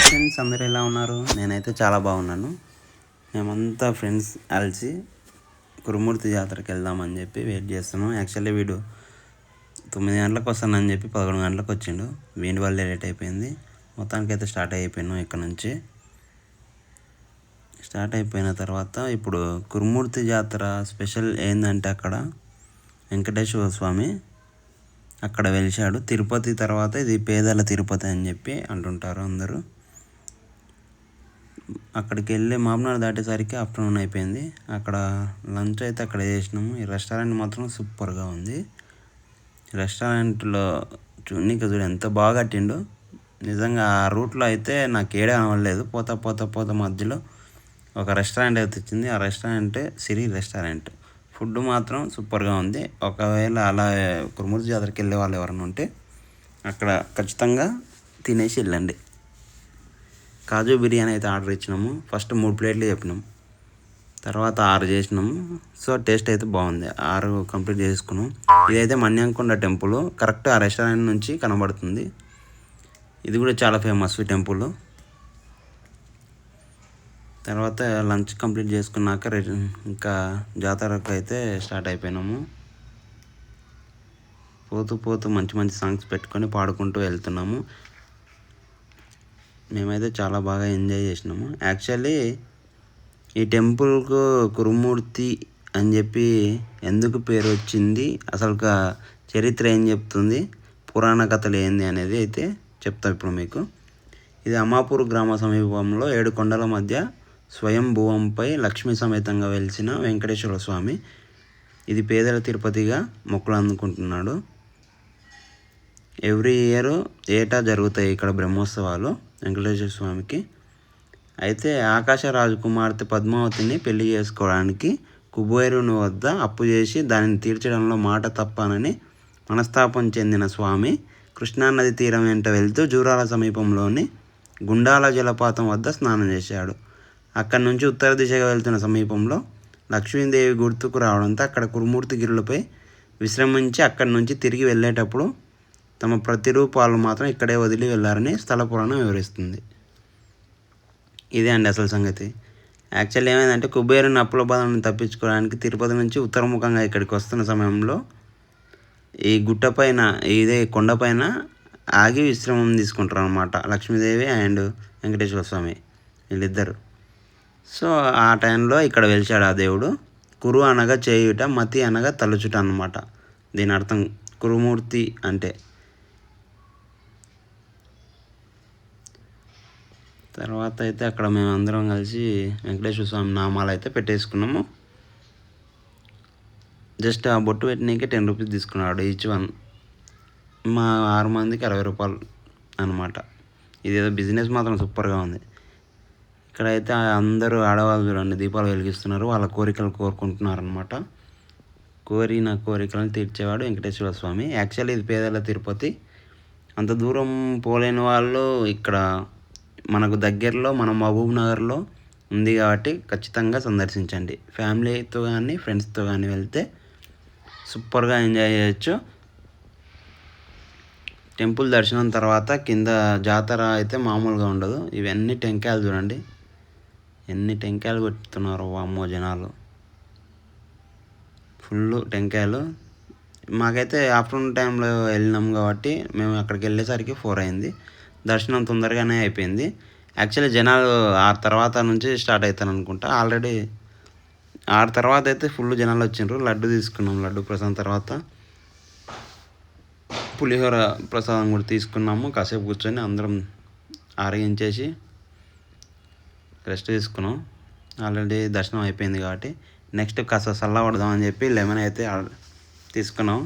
Friends, అందరూ ఎలా ఉన్నారు? నేనైతే చాలా బాగున్నాను. మేమంతా ఫ్రెండ్స్ కలిసి కురుమూర్తి జాతరకి వెళ్దామని చెప్పి వెయిట్ చేస్తున్నాం. యాక్చువల్లీ వీడు 9 గంటలకు వస్తానని చెప్పి 11 గంటలకు వచ్చిండు. వీడి వల్లే లేట్ అయిపోయింది. మొత్తానికైతే స్టార్ట్ అయిపోయాను. ఇక్కడ నుంచి స్టార్ట్ అయిపోయిన తర్వాత ఇప్పుడు కురుమూర్తి జాతర స్పెషల్ ఏంటంటే అక్కడ వెంకటేశ్వర స్వామి అక్కడ వెలిశాడు. తిరుపతి తర్వాత ఇది పేదల తిరుపతి అని చెప్పి అంటుంటారు అందరూ. అక్కడికి వెళ్ళి మామనాడు దాటేసరికి ఆఫ్టర్నూన్ అయిపోయింది. అక్కడ లంచ్ అయితే అక్కడ చేసినాము. ఈ రెస్టారెంట్ మాత్రం సూపర్గా ఉంది. రెస్టారెంట్లో చూడు ఎంత బాగా కట్టిండు. నిజంగా ఆ రూట్లో అయితే నాకు ఏడే అనవలేదు. పోతా మధ్యలో ఒక రెస్టారెంట్ అయితే వచ్చింది. ఆ రెస్టారెంట్ సిరి రెస్టారెంట్. ఫుడ్ మాత్రం సూపర్గా ఉంది. ఒకవేళ అలా కురుమూర్తి జాతరకి వెళ్ళే వాళ్ళు ఎవరైనా ఉంటే అక్కడ ఖచ్చితంగా తినేసి వెళ్ళండి. కాజు బిర్యానీ అయితే ఆర్డర్ ఇచ్చినాము. ఫస్ట్ 3 ప్లేట్లు చెప్పినాము, తర్వాత 6 చేసినాము. సో టేస్ట్ అయితే బాగుంది. 6 కంప్లీట్ చేసుకున్నాం. ఇదైతే మన్యంకొండ టెంపుల్, కరెక్ట్ ఆ రెస్టారెంట్ నుంచి కనబడుతుంది. ఇది కూడా చాలా ఫేమస్ టెంపుల్. తర్వాత లంచ్ కంప్లీట్ చేసుకున్నాక ఇంకా జాతరకు అయితే స్టార్ట్ అయిపోయినాము. పోతూ మంచి సాంగ్స్ పెట్టుకొని పాడుకుంటూ వెళ్తున్నాము. మేమైతే చాలా బాగా ఎంజాయ్ చేసినాము. యాక్చువల్లీ ఈ టెంపుల్కు కురుమూర్తి అని చెప్పి ఎందుకు పేరు వచ్చింది, అసలు చరిత్ర ఏం చెప్తుంది, పురాణ కథలు ఏంది అనేది అయితే చెప్తాం ఇప్పుడు మీకు. ఇది అమ్మాపూర్ గ్రామ సమీపంలో 7 కొండల మధ్య స్వయంభువంపై లక్ష్మీ సమేతంగా వెలిసిన వెంకటేశ్వర స్వామి. ఇది పేదల తిరుపతిగా మొక్కులు అందుకుంటున్నాడు. ఎవ్రీ ఇయర్ ఏటా జరుగుతాయి ఇక్కడ బ్రహ్మోత్సవాలు వెంకటేశ్వర స్వామికి. అయితే ఆకాశ రాజకుమార్తె పద్మావతిని పెళ్లి చేసుకోవడానికి కుబేరుని వద్ద అప్పు చేసి దానిని తీర్చడంలో మాట తప్పానని మనస్తాపం చెందిన స్వామి కృష్ణానది తీరం వెంట వెళ్తూ జూరాల సమీపంలోని గుండాల జలపాతం వద్ద స్నానం చేశాడు. అక్కడి నుంచి ఉత్తర దిశగా వెళ్తున్న సమీపంలో లక్ష్మీదేవి గుర్తుకు రావడంతో అక్కడ కురుమూర్తి గిరులపై విశ్రమించి అక్కడి నుంచి తిరిగి వెళ్ళేటప్పుడు తమ ప్రతిరూపాలు మాత్రం ఇక్కడే వదిలి వెళ్ళారని స్థల పురాణం వివరిస్తుంది. ఇదే అండి అసలు సంగతి. యాక్చువల్లీ ఏమైందంటే కుబేరుని అప్పుల బాధను తప్పించుకోవడానికి తిరుపతి నుంచి ఉత్తరముఖంగా ఇక్కడికి వస్తున్న సమయంలో ఈ గుట్టపైన ఇదే కొండపైన ఆగి విశ్రమం తీసుకుంటారు అన్నమాట లక్ష్మీదేవి అండ్ వెంకటేశ్వర స్వామి వీళ్ళిద్దరు. సో ఆ టైంలో ఇక్కడ వెలిచాడు ఆ దేవుడు. కురు అనగా చేయుట, మతి అనగా తలుచుట అన్నమాట. దీని అర్థం కురుమూర్తి అంటే. తర్వాత అయితే అక్కడ మేము అందరం కలిసి వెంకటేశ్వర స్వామి నామాలు అయితే పెట్టేసుకున్నాము. జస్ట్ ఆ బొట్టు పెట్టినాకే 10 రూపీస్ తీసుకున్నాడు ఈచ్ వన్. మా 6 మందికి 60 రూపాయలు అనమాట. ఇదేదో బిజినెస్ మాత్రం సూపర్గా ఉంది. ఇక్కడైతే అందరూ ఆడవాళ్ళు చూడండి దీపాలు వెలిగిస్తున్నారు. వాళ్ళ కోరికలు కోరుకుంటున్నారు అనమాట. కోరిన కోరికలను తీర్చేవాడు వెంకటేశ్వర స్వామి. యాక్చువల్లీ ఇది పేదల తిరుపతి. అంత దూరం పోలేని వాళ్ళు ఇక్కడ మనకు దగ్గరలో మన మహబూబ్ నగర్లో ఉంది కాబట్టి ఖచ్చితంగా సందర్శించండి. ఫ్యామిలీతో కానీ ఫ్రెండ్స్తో కానీ వెళ్తే సూపర్గా ఎంజాయ్ చేయొచ్చు. టెంపుల్ దర్శనం తర్వాత కింద జాతర అయితే మామూలుగా ఉండదు. ఇవన్నీ టెంకాయలు చూడండి, ఎన్ని టెంకాయలు కొట్టుతున్నారు వామ్మో జనాలు. ఫుల్ టెంకాయలు. మాకైతే ఆఫ్టర్నూన్ టైంలో వెళ్ళినాం కాబట్టి మేము అక్కడికి వెళ్ళేసరికి 4 అయింది. దర్శనం తొందరగానే అయిపోయింది. యాక్చువల్లీ జనాలు 6 తర్వాత నుంచి స్టార్ట్ అవుతాను అనుకుంటా. ఆల్రెడీ 6 తర్వాత అయితే ఫుల్ జనాలు వచ్చిండ్రు. లడ్డు తీసుకున్నాం. లడ్డు ప్రసాదం తర్వాత పులిహోర ప్రసాదం కూడా తీసుకున్నాము. కాసేపు కూర్చొని అందరం ఆరగించేసి రెస్ట్ తీసుకున్నాం. ఆల్రెడీ దర్శనం అయిపోయింది కాబట్టి నెక్స్ట్ కాస్త చల్లబడదామని చెప్పి లెమన్ అయితే తీసుకున్నాం.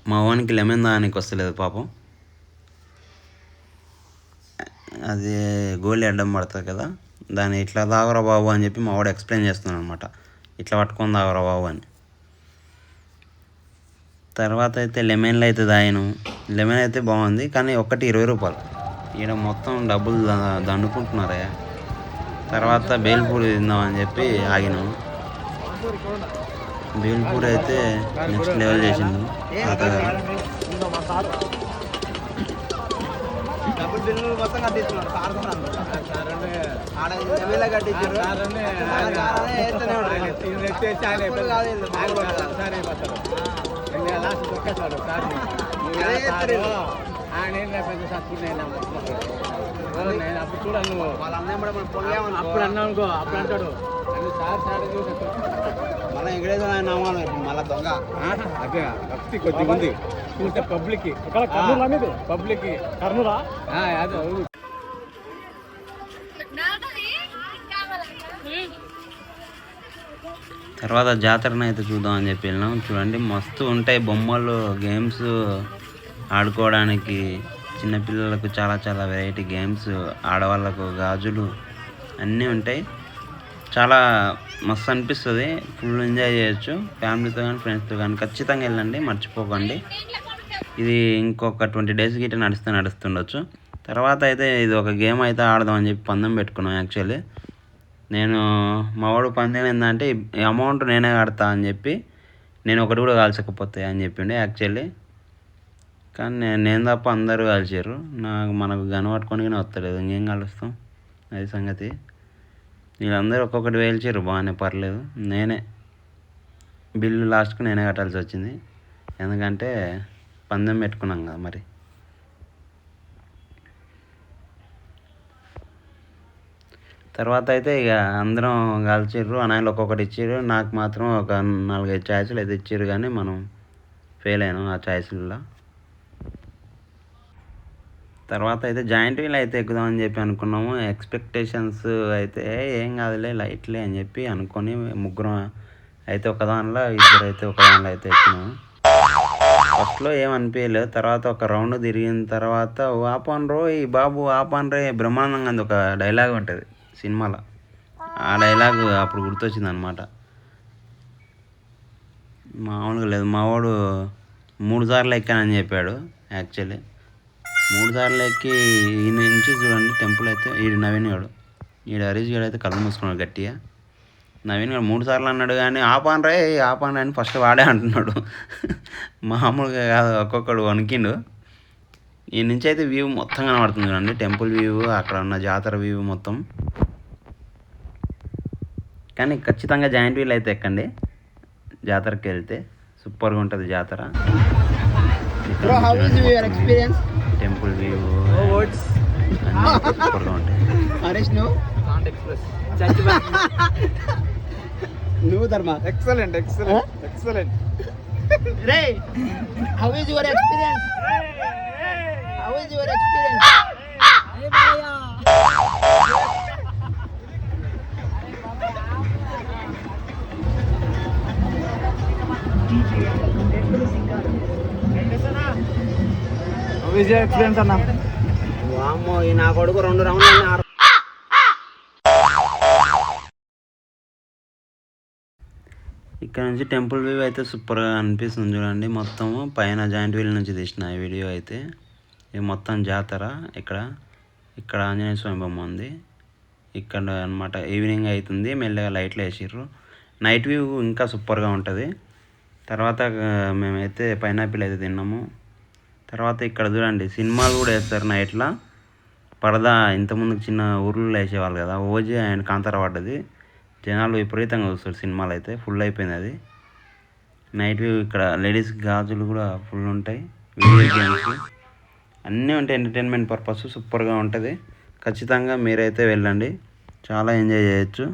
మా ఓన్కి లెమన్ దానికి వస్తలేదు పాపం. అది గోళీ అడ్డం పడుతుంది కదా, దాన్ని ఇట్లా తాగరా బాబు అని చెప్పి మా వాడు ఎక్స్ప్లెయిన్ చేస్తున్నాను అనమాట. ఇట్లా పట్టుకొని తాగరా బాబు అని. తర్వాత అయితే లెమన్లో అయితే తాగాను. లెమన్ అయితే బాగుంది కానీ ఒక్కటి 20 రూపాయలు. ఈడ మొత్తం డబ్బులు దండుకుంటున్నారే. తర్వాత బేల్పూరి తిందామని చెప్పి ఆగినాము. బేల్పూరి అయితే నెక్స్ట్ లెవెల్ చేసిండు తాతగారు. డబ్బులు బిల్లు మొత్తం కట్టించున్నాడు సార్ ఆడ ఎమ్మెల్యే కట్టించారు అప్పుడు చూడాలి నువ్వు అప్పుడు అన్నావు అనుకో అప్పుడు అంటాడు సార్ సార్ మళ్ళీ వెంకటేశ్వర ఆయన నామాలు మళ్ళీ దొంగ అదే భక్తి కొద్దిగా ఉంది చూస్తే పబ్లిక్ పబ్లిక్ కర్నూలా అదే తర్వాత జాతరను అయితే చూద్దామని చెప్పి వెళ్ళినాం. చూడండి మస్తు ఉంటాయి బొమ్మలు, గేమ్స్ ఆడుకోవడానికి, చిన్నపిల్లలకు చాలా చాలా వెరైటీ గేమ్స్, ఆడవాళ్ళకు గాజులు అన్నీ ఉంటాయి. చాలా మస్తు అనిపిస్తుంది, ఫుల్ ఎంజాయ్ చేయొచ్చు ఫ్యామిలీతో కానీ ఫ్రెండ్స్తో కానీ. ఖచ్చితంగా వెళ్ళండి, మర్చిపోకండి. ఇది ఇంకొక 20 days గిట్ట నడుస్తుండొచ్చు. తర్వాత అయితే ఇది ఒక గేమ్ అయితే ఆడదామని చెప్పి పందెం పెట్టుకున్నాం. యాక్చువల్లీ నేను మా వాడు పందెం ఏంటంటే ఈ అమౌంట్ నేనే కడతా అని చెప్పి, నేను ఒకటి కూడా కాల్చకపోతే అని చెప్పిండే యాక్చువల్లీ. కానీ నేను తప్ప అందరూ కాల్చారు. మనకు కనబట్టుకొని వస్తలేదు, ఇంకేం కలుస్తాం, అది సంగతి. వీళ్ళందరూ ఒక్కొక్కటి వేల్చారు, బాగానే పర్లేదు. నేనే బిల్లు లాస్ట్కు నేనే కట్టాల్సి వచ్చింది, ఎందుకంటే పందెం పెట్టుకున్నాం కదా మరి. తర్వాత అయితే ఇక అందరం కాల్చిర్రు, అన్నయ్యలు ఒక్కొక్కటి ఇచ్చారు. నాకు మాత్రం ఒక 4-5 ఛాయిస్లు అయితే ఇచ్చారు, కానీ మనం ఫెయిల్ అయినాం ఆ ఛాయిస్లలో. తర్వాత అయితే జాయింట్ వీల్ అయితే ఎక్కుదామని చెప్పి అనుకున్నాము. ఎక్స్పెక్టేషన్స్ అయితే ఏం కాదులే, లైట్లే అని చెప్పి అనుకొని ముగ్గురం అయితే ఒక దానిలో, ఇద్దరు అయితే ఒక దానిలో అయితే ఎక్కినాము. ఫస్ట్లో ఏమనిపించలేదు. తర్వాత ఒక రౌండ్ తిరిగిన తర్వాత ఆపాన్ రో ఈ బాబు ఆపాన్ రే బ్రహ్మాండంగా ఒక డైలాగ్ ఉంటుంది సినిమాలో. ఆ డైలాగ్ అప్పుడు గుర్తొచ్చింది అనమాట. మామూలుగా లేదు, మా వాడు 3 సార్లు ఎక్కానని చెప్పాడు. యాక్చువల్లీ 3 సార్లు ఎక్కి ఈ నుంచి చూడండి టెంపుల్ అయితే, ఈడు నవీన్ గాడు, ఈడు హరీష్ గారు అయితే కళ్ళు మూసుకున్నాడు గట్టిగా. నవీన్ గారు 3 సార్లు అన్నాడు, కానీ ఆపాన్ రే అని ఫస్ట్ వాడే అంటున్నాడు. మామూలుగా కాదు, ఒక్కొక్కడు వణికిండు. ఈ నుంచి అయితే వ్యూ మొత్తం కనబడుతుంది చూడండి, టెంపుల్ వ్యూ, అక్కడ ఉన్న జాతర వ్యూ మొత్తం. కానీ ఖచ్చితంగా జాయింట్ వీల్ అయితే ఎక్కండి, జాతరకి వెళ్తే సూపర్గా ఉంటుంది జాతర. టెంపుల్ వ్యూ సూపర్గా ఉంటాయి. నువ్వు ధర్మ excellent excellent excellent. Ray how is your experience? How is your experience? How is your experience అన్న? వామ్మో, ఈ నా కొడుకు 2 రౌండ్లు ఇక్కడ నుంచి టెంపుల్ వ్యూ అయితే సూపర్గా అనిపిస్తుంది చూడండి. మొత్తము పైన జాయింట్ వీల్ నుంచి తీసిన ఈ వీడియో అయితే. ఇది మొత్తం జాతర. ఇక్కడ ఆంజనేయ స్వామి బొమ్మ ఉంది ఇక్కడ అనమాట. ఈవినింగ్ అవుతుంది, మెల్లగా లైట్లు వేసిర్రు. నైట్ వ్యూ ఇంకా సూపర్గా ఉంటుంది. తర్వాత మేమైతే పైనాపిల్ అయితే తిన్నాము. తర్వాత ఇక్కడ చూడండి సినిమాలు కూడా వేస్తారు నైట్లో. పరదా ఇంతకుముందుకు చిన్న ఊర్లలో వేసేవాళ్ళు కదా, ఓజీ అండ్ కాంతార పడ్డది. జనాలు విపరీతంగా చూస్తారు సినిమాలు అయితే, ఫుల్ అయిపోయింది అది. నైట్ వ్యూ ఇక్కడ లేడీస్ గాజులు కూడా ఫుల్ ఉంటాయి, వీడియో గేమ్స్ అన్నీ ఉంటాయి. ఎంటర్టైన్మెంట్ పర్పస్ సూపర్గా ఉంటుంది. ఖచ్చితంగా మీరైతే వెళ్ళండి, చాలా ఎంజాయ్ చేయొచ్చు.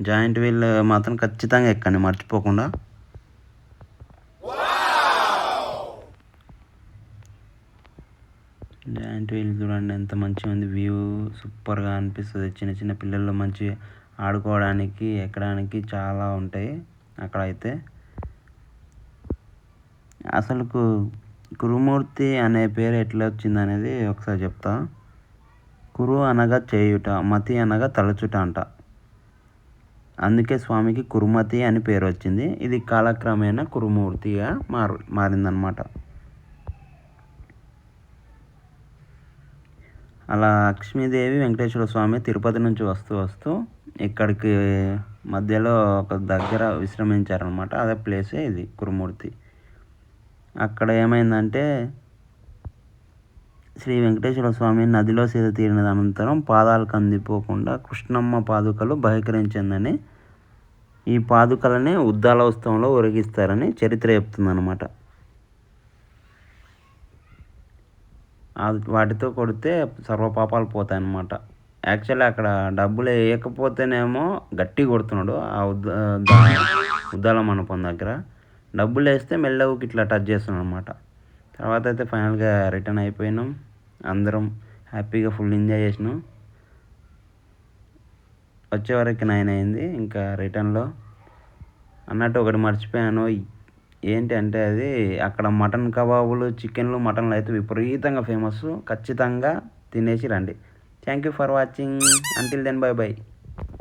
జాయింట్ వీల్ మాత్రం ఖచ్చితంగా ఎక్కండి, మర్చిపోకుండా. జాయింట్ వీల్ చూడండి ఎంత మంచిగా ఉంది, వ్యూ సూపర్గా అనిపిస్తుంది. చిన్న చిన్న పిల్లలు మంచి ఆడుకోవడానికి, ఎక్కడానికి చాలా ఉంటాయి అక్కడ అయితే. అసలు కురుమూర్తి అనే పేరు ఎట్లా వచ్చింది అనేది ఒకసారి చెప్తా. కురు అనగా చేయుట, మతి అనగా తలచుట అంట. అందుకే స్వామికి కురుమతి అని పేరు వచ్చింది. ఇది కాలక్రమేణా కురుమూర్తిగా మారిందనమాట. అలా లక్ష్మీదేవి వెంకటేశ్వర స్వామి తిరుపతి నుంచి వస్తూ ఇక్కడికి మధ్యలో ఒక దగ్గర విశ్రమించారనమాట. అదే ప్లేసే ఇది కురుమూర్తి. అక్కడ ఏమైందంటే శ్రీ వెంకటేశ్వర స్వామి నదిలో సేద తీరిన అనంతరం పాదాలకు అందిపోకుండా కృష్ణమ్మ పాదుకలు బహికరించిందని, ఈ పాదుకలని ఉద్దాల ఉత్సవంలో ఊరేగిస్తారని చరిత్ర చెప్తుందన్నమాట. వాటితో కొడితే సర్వపాపాలు పోతాయన్నమాట. యాక్చువల్లీ అక్కడ డబ్బులు వేయకపోతేనేమో గట్టి కొడుతున్నాడు ఆ ఉద్దాల మండపం దగ్గర. డబ్బులు వేస్తే మెల్లగా ఇట్లా టచ్ చేస్తున్నాడు అనమాట. తర్వాత అయితే ఫైనల్గా రిటర్న్ అయిపోయినాం. అందరం హ్యాపీగా ఫుల్ ఎంజాయ్ చేసినాం. వచ్చేవరకు 9 అయింది ఇంకా రిటర్న్లో. అన్నట్టు ఒకటి మర్చిపోయాను. ఏంటి అంటే అది అక్కడ మటన్ కబాబులు, చికెన్లు, మటన్లు అయితే విపరీతంగా ఫేమస్. ఖచ్చితంగా తినేసి రండి. Thank you for watching. Until then bye by.